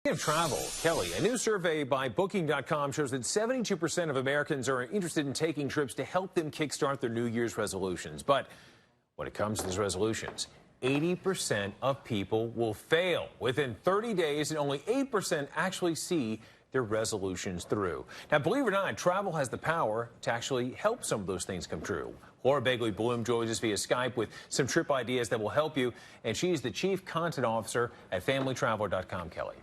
Speaking of travel, Kelly, a new survey by Booking.com shows that 72% of Americans are interested in taking trips to help them kickstart their New Year's resolutions. But when it comes to these resolutions, 80% of people will fail within 30 days, and only 8% actually see their resolutions through. Now, believe it or not, travel has the power to actually help some of those things come true. Laura Begley Bloom joins us via Skype with some trip ideas that will help you, and she's the Chief Content Officer at FamilyTraveler.com. Kelly.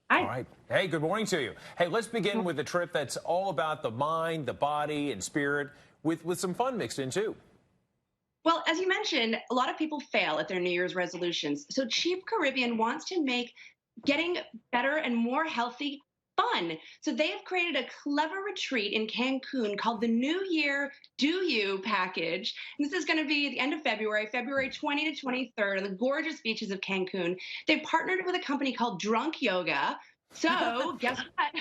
Hi. All right. Hey, good morning to you. Hey, let's begin with a trip that's all about the mind, the body, and spirit, with some fun mixed in, too. Well, as you mentioned, a lot of people fail at their New Year's resolutions. So Cheap Caribbean wants to make getting better and more healthy fun. So they have created a clever retreat in Cancun called the New Year Do You package. And this is going to be at the end of February, February 20 to 23rd, on the gorgeous beaches of Cancun. They've partnered with a company called Drunk Yoga. So guess what?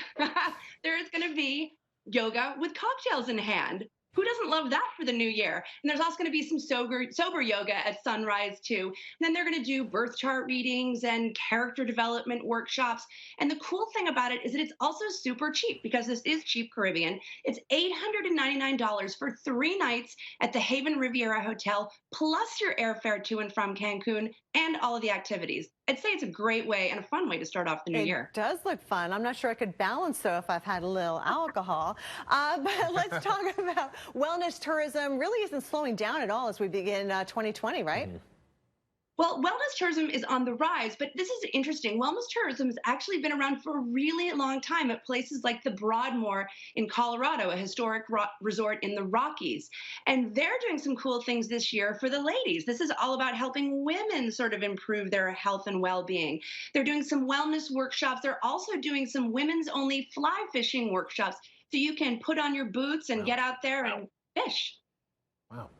There is going to be yoga with cocktails in hand. Who doesn't love that for the new year? And there's also going to be some sober yoga at sunrise, too. And then they're going to do birth chart readings and character development workshops. And the cool thing about it is that it's also super cheap, because this is Cheap Caribbean. It's $899 for 3 nights at the Haven Riviera Hotel, plus your airfare to and from Cancun and all of the activities. I'd say it's a great way and a fun way to start off the new year. It does look fun. I'm not sure I could balance, though, if I've had a little alcohol. But let's talk about wellness tourism. Really isn't slowing down at all as we begin 2020, right? Mm-hmm. Well, wellness tourism is on the rise, but this is interesting. Wellness tourism has actually been around for a really long time at places like the Broadmoor in Colorado, a historic resort in the Rockies. And they're doing some cool things this year for the ladies. This is all about helping women sort of improve their health and well-being. They're doing some wellness workshops. They're also doing some women's-only fly fishing workshops, so you can put on your boots and get out there and fish. Wow.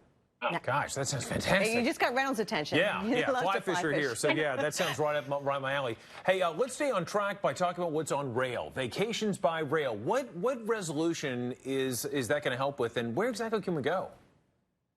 Oh, gosh, that sounds fantastic. You just got Reynolds' attention. Yeah, fly fisher here. So, yeah, that sounds right my alley. Hey, let's stay on track by talking about what's on rail. Vacations by rail. What resolution is that going to help with, and where exactly can we go?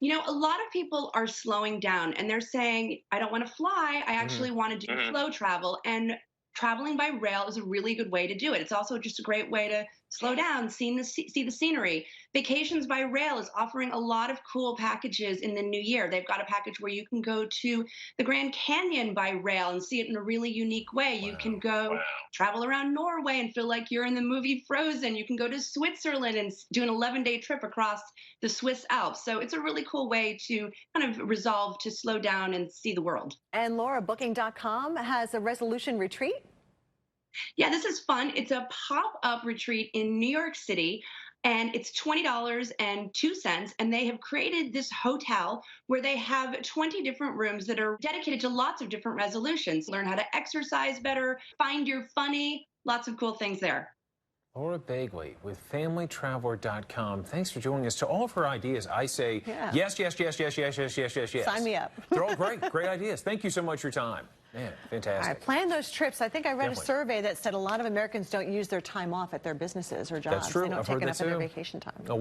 You know, a lot of people are slowing down, and they're saying, I don't want to fly. I actually want to do slow travel. And traveling by rail is a really good way to do it. It's also just a great way to slow down, see the scenery. Vacations by Rail is offering a lot of cool packages in the new year. They've got a package where you can go to the Grand Canyon by rail and see it in a really unique way. You can go travel around Norway and feel like you're in the movie Frozen. You can go to Switzerland and do an 11-day trip across the Swiss Alps. So it's a really cool way to kind of resolve to slow down and see the world. And Laura, Booking.com has a resolution retreat. Yeah, this is fun. It's a pop-up retreat in New York City, and it's $20.02. And they have created this hotel where they have 20 different rooms that are dedicated to lots of different resolutions. Learn how to exercise better, find your funny, lots of cool things there. Laura Begley with FamilyTraveler.com. Thanks for joining us. To all of her ideas, I say yes. Sign me up. They're all great ideas. Thank you so much for your time. Man, fantastic. All right, plan those trips. I think I read Definitely. a survey that said a lot of Americans don't use their time off at their businesses or jobs. That's true. They don't I've take heard enough that of their too. vacation time. No,